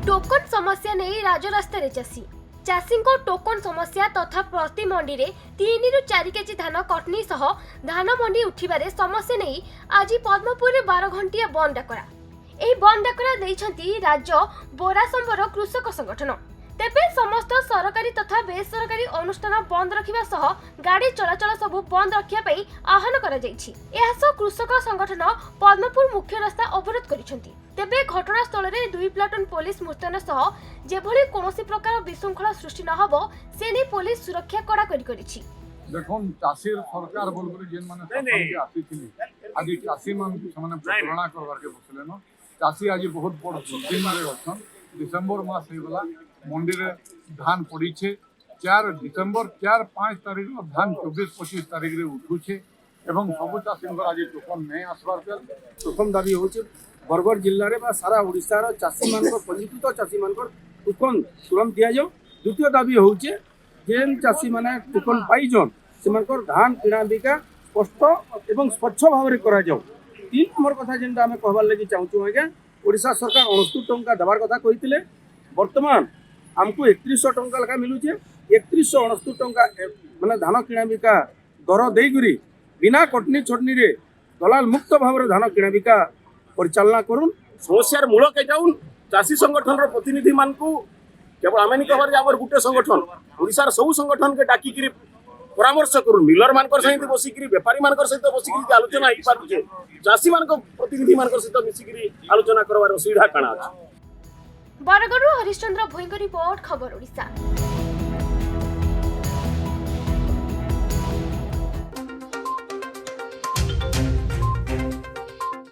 Token समस्या नहीं राजरास्ता चाषी चाषी टोकन समस्या तथा प्रति मंडी रे 3 रु 4 केजी धान कटनी सह धान मंडी उठिबारे समस्या नहीं आज पद्मपुर 12 घंटिया बंद डाकरा। एही बंद डाकरा दैछंती राज्य बोरासंबर कृषक संगठन। तेबे समस्त सरकारी तथा बेसरकारी अनुष्ठान बंद रखिबा सह गाड़ी चलाचल सबु बंद रखिया पई आह्वान करा जायछि। एहा सह कृषक संगठन पद्मपुर मुख्य रास्ता अवरोध करिसंती। तेबे घटनास्थल रे 2 प्लाटून पुलिस मुतयन सह जेभली कोनोसी प्रकार विशृंखला सृष्टि न हबो से नै पुलिस सुरक्षा कड़ा करिछि। देखोन चाषीर सरकार बोलबो जेन माने सरकार आसीथिले आज चाषी मान समान प्रतारणा करबार के बसलेनो। चाषी आज बहुत बड़ दिन रे अछन। डिसेंबर मास हे गला मंडी रे धान पड़ी छे 4 डिसेंबर 4-5 तारीख रो धान 24-25 तारीख रे उठुछे एवं सब चाषी आज टोकन नहीं आसबार पे टोकन दाबी होचे। बरगढ़ जिल्ला रे बा सारा ओडिसा रो चाषी मान को पंजीकृत चाषी मान को टोकन तुरंत दिया जाओ। द्वितीय दाबी होचे जेन चाषी माने टोकन पाई जोन सेमान को धान किणा बिका स्पष्ट एवं स्वच्छ भाव रे करा जाओ। 3 नंबर कथा जेनटा हमें कहबार लागि चाहूछु आज्ञा ओडिसा सरकार 69 टंका दबार कथा कहितिले। वर्तमान हमको 3100 टंका लगा मिलुचे। 3169 टंका माने धान किणा बिका दर देई गुरी बिना कटनी छटनी रे दलाल मुक्त भाव रे धान किणा बिका परिचालना करूँ। समस्यार मूल कटाउन चाषी संगठन प्रतिनिधि मान को केवल आम नहीं कहबार आम गोटे संगठन ओडिशार सब संगठन के डाकिकी परामर्श करूँ। मिलर मान सहित बसिकी बेपारी मान सहित बसिकी आलोचना हो पारे चाषी मान प्रतिनिधि मान सहित मिसिकी आलोचना करवार सुविधा काना। बरगढ़ हरिश्चंद्र भोई रिपोर्ट खबर ओडिशा।